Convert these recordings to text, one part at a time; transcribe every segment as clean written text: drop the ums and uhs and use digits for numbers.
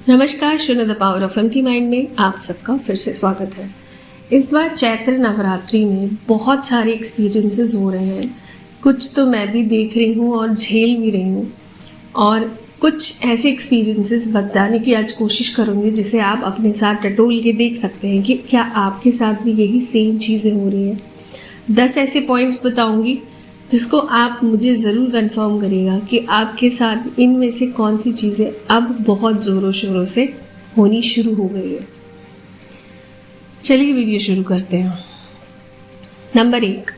नमस्कार, शून्य the power of empty mind में आप सबका फिर से स्वागत है। इस बार चैत्र नवरात्रि में बहुत सारे एक्सपीरियंसेस हो रहे हैं। कुछ तो मैं भी देख रही हूँ और झेल भी रही हूँ, और कुछ ऐसे एक्सपीरियंसेस बताने की आज कोशिश करूँगी जिसे आप अपने साथ टटोल के देख सकते हैं कि क्या आपके साथ भी यही सेम चीज़ें हो रही हैं। 10 ऐसे पॉइंट्स बताऊँगी जिसको आप मुझे ज़रूर कंफर्म करिएगा कि आपके साथ इनमें से कौन सी चीज़ें अब बहुत ज़ोरों शोरों से होनी शुरू हो गई है। चलिए वीडियो शुरू करते हैं। नंबर 1,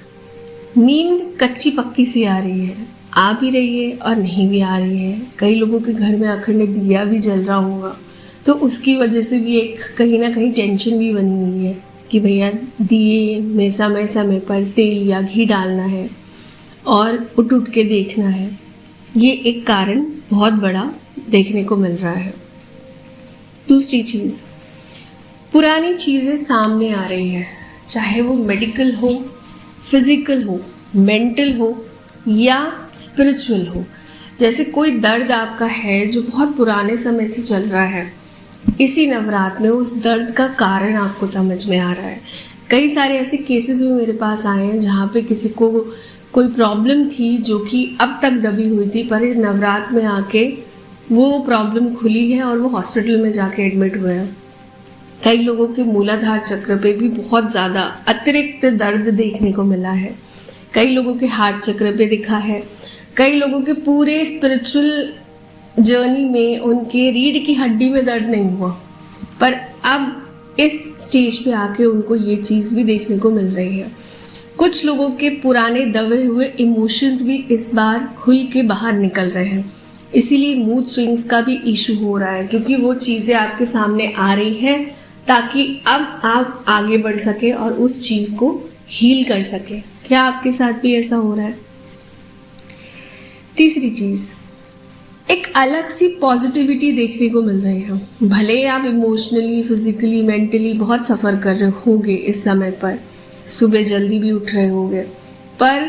नींद कच्ची पक्की सी आ रही है, आ भी रही है और नहीं भी आ रही है। कई लोगों के घर में अखंड दिया भी जल रहा होगा, तो उसकी वजह से भी एक कहीं ना कहीं टेंशन भी बनी हुई है कि भैया दिए में समय समय पर तेल या घी डालना है और उठ के देखना है। ये एक कारण बहुत बड़ा देखने को मिल रहा है। दूसरी चीज़, पुरानी चीज़ें सामने आ रही है, चाहे वो मेडिकल हो, फिजिकल हो, मेंटल हो या स्पिरिचुअल हो। जैसे कोई दर्द आपका है जो बहुत पुराने समय से चल रहा है, इसी नवरात्र में उस दर्द का कारण आपको समझ में आ रहा है। कई सारे ऐसे केसेस भी मेरे पास आए हैं जहाँ पे किसी को कोई प्रॉब्लम थी जो कि अब तक दबी हुई थी, पर इस नवरात्र में आके वो प्रॉब्लम खुली है और वो हॉस्पिटल में जाके एडमिट हुए हैं। कई लोगों के मूलाधार चक्र पे भी बहुत ज़्यादा अतिरिक्त दर्द देखने को मिला है। कई लोगों के हार्ट चक्र पे दिखा है। कई लोगों के पूरे स्पिरिचुअल जर्नी में उनके रीढ़ की हड्डी में दर्द नहीं हुआ, पर अब इस स्टेज पे आके उनको ये चीज़ भी देखने को मिल रही है। कुछ लोगों के पुराने दबे हुए इमोशंस भी इस बार खुल के बाहर निकल रहे हैं, इसीलिए मूड स्विंग्स का भी इशू हो रहा है, क्योंकि वो चीज़ें आपके सामने आ रही हैं ताकि अब आप आगे बढ़ सके और उस चीज़ को हील कर सके। क्या आपके साथ भी ऐसा हो रहा है? तीसरी चीज़, एक अलग सी पॉजिटिविटी देखने को मिल रही है। भले ही आप इमोशनली, फिजिकली, मेंटली बहुत सफ़र कर रहे होगे इस समय पर, सुबह जल्दी भी उठ रहे होंगे, पर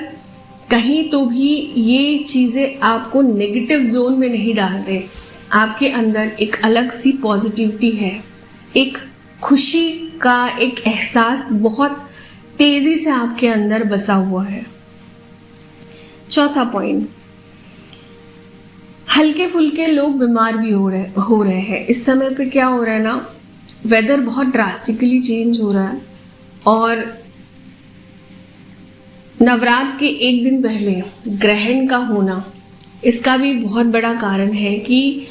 कहीं तो भी ये चीज़ें आपको नेगेटिव जोन में नहीं डाल रहे। आपके अंदर एक अलग सी पॉजिटिविटी है, एक खुशी का एक एहसास बहुत तेज़ी से आपके अंदर बसा हुआ है। चौथा पॉइंट, हल्के फुल्के लोग बीमार भी हो रहे हैं। इस समय पे क्या हो रहा है ना, वेदर बहुत ड्रास्टिकली चेंज हो रहा है, और नवरात्र के एक दिन पहले ग्रहण का होना इसका भी बहुत बड़ा कारण है कि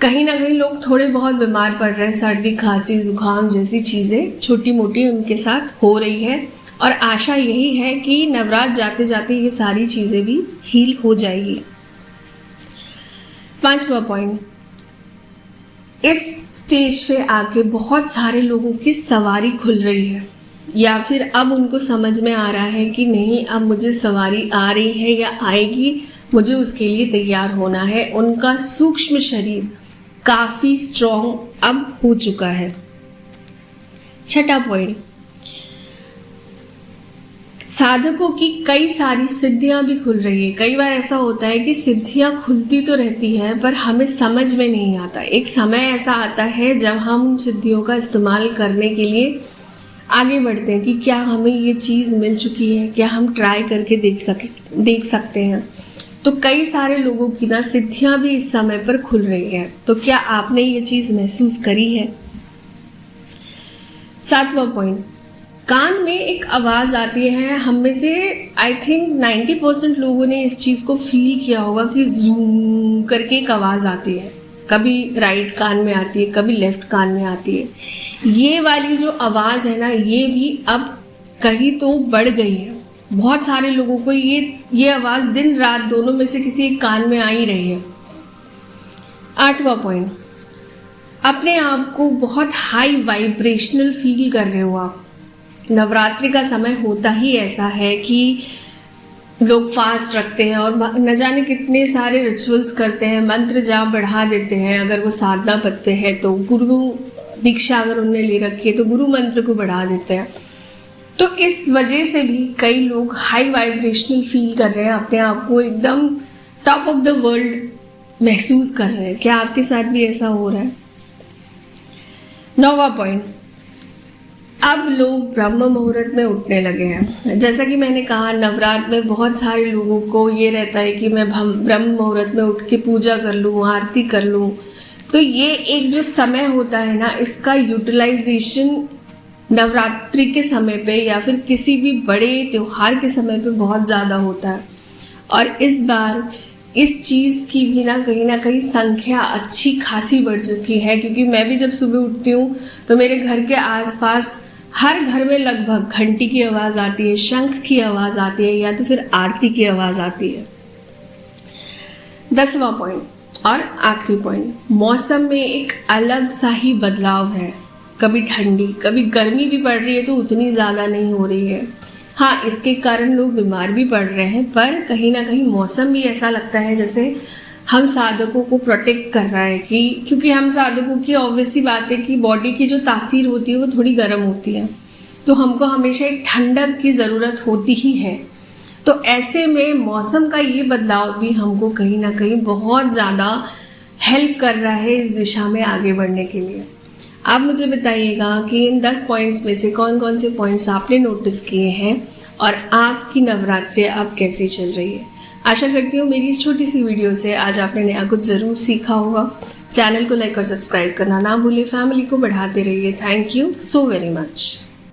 कहीं ना कहीं लोग थोड़े बहुत बीमार पड़ रहे हैं। सर्दी, खांसी, जुकाम जैसी चीज़ें छोटी मोटी उनके साथ हो रही है, और आशा यही है कि नवरात्र जाते जाते ये सारी चीज़ें भी हील हो जाएगी। 5वां पॉइंट, इस स्टेज पे आके बहुत सारे लोगों की सवारी खुल रही है, या फिर अब उनको समझ में आ रहा है कि नहीं, अब मुझे सवारी आ रही है या आएगी, मुझे उसके लिए तैयार होना है। उनका सूक्ष्म शरीर काफ़ी स्ट्रॉन्ग अब हो चुका है। 6वां पॉइंट, साधकों की कई सारी सिद्धियां भी खुल रही है। कई बार ऐसा होता है कि सिद्धियां खुलती तो रहती हैं, पर हमें समझ में नहीं आता। एक समय ऐसा आता है जब हम उन सिद्धियों का इस्तेमाल करने के लिए आगे बढ़ते हैं कि क्या हमें ये चीज़ मिल चुकी है, क्या हम ट्राई करके देख सकते हैं। तो कई सारे लोगों की ना सिद्धियां भी इस समय पर खुल रही है। तो क्या आपने ये चीज़ महसूस करी है? 7वां पॉइंट, कान में एक आवाज़ आती है। हम में से आई थिंक 90% लोगों ने इस चीज़ को फील किया होगा कि जूम करके एक आवाज़ आती है। कभी राइट कान में आती है, कभी लेफ्ट कान में आती है। ये वाली जो आवाज़ है ना, ये भी अब कहीं तो बढ़ गई है। बहुत सारे लोगों को ये आवाज़ दिन रात दोनों में से किसी एक कान में आ ही रही है। 8वां पॉइंट, अपने आप को बहुत हाई वाइब्रेशनल फील कर रहे हो आप। नवरात्रि का समय होता ही ऐसा है कि लोग फास्ट रखते हैं और न जाने कितने सारे रिचुअल्स करते हैं, मंत्र जाप बढ़ा देते हैं। अगर वो साधना पद पे है तो गुरु दीक्षा अगर उन्हें ले रखी है तो गुरु मंत्र को बढ़ा देते हैं। तो इस वजह से भी कई लोग हाई वाइब्रेशनल फील कर रहे हैं, अपने आप को एकदम टॉप ऑफ द वर्ल्ड महसूस कर रहे हैं। क्या आपके साथ भी ऐसा हो रहा है? 9वां पॉइंट, अब लोग ब्रह्म मुहूर्त में उठने लगे हैं। जैसा कि मैंने कहा, नवरात्र में बहुत सारे लोगों को ये रहता है कि मैं ब्रह्म मुहूर्त में उठ के पूजा कर लूँ, आरती कर लूँ। तो ये एक जो समय होता है ना, इसका यूटिलाइजेशन नवरात्रि के समय पे या फिर किसी भी बड़े त्यौहार के समय पे बहुत ज़्यादा होता है। और इस बार इस चीज़ की भी ना कहीं संख्या अच्छी खासी बढ़ चुकी है, क्योंकि मैं भी जब सुबह उठती हूँ तो मेरे घर के आसपास हर घर में लगभग घंटी की आवाज़ आती है, शंख की आवाज़ आती है, या तो फिर आरती की आवाज़ आती है। 10वां पॉइंट और आखिरी पॉइंट, मौसम में एक अलग सा ही बदलाव है। कभी ठंडी कभी गर्मी भी पड़ रही है, तो उतनी ज़्यादा नहीं हो रही है। हाँ, इसके कारण लोग बीमार भी पड़ रहे हैं, पर कहीं ना कहीं मौसम भी ऐसा लगता है जैसे हम साधकों को प्रोटेक्ट कर रहा है, कि क्योंकि हम साधकों की ऑब्वियसली बात है कि बॉडी की जो तासीर होती है वो थोड़ी गर्म होती है, तो हमको हमेशा एक ठंडक की ज़रूरत होती ही है। तो ऐसे में मौसम का ये बदलाव भी हमको कहीं ना कहीं बहुत ज़्यादा हेल्प कर रहा है इस दिशा में आगे बढ़ने के लिए। आप मुझे बताइएगा कि इन 10 पॉइंट्स में से कौन कौन से पॉइंट्स आपने नोटिस किए हैं और आपकी नवरात्रि अब कैसी चल रही है। आशा करती हूँ मेरी इस छोटी सी वीडियो से आज आपने नया कुछ ज़रूर सीखा होगा। चैनल को लाइक और सब्सक्राइब करना ना भूलिए, फैमिली को बढ़ाते रहिए। Thank you so very much.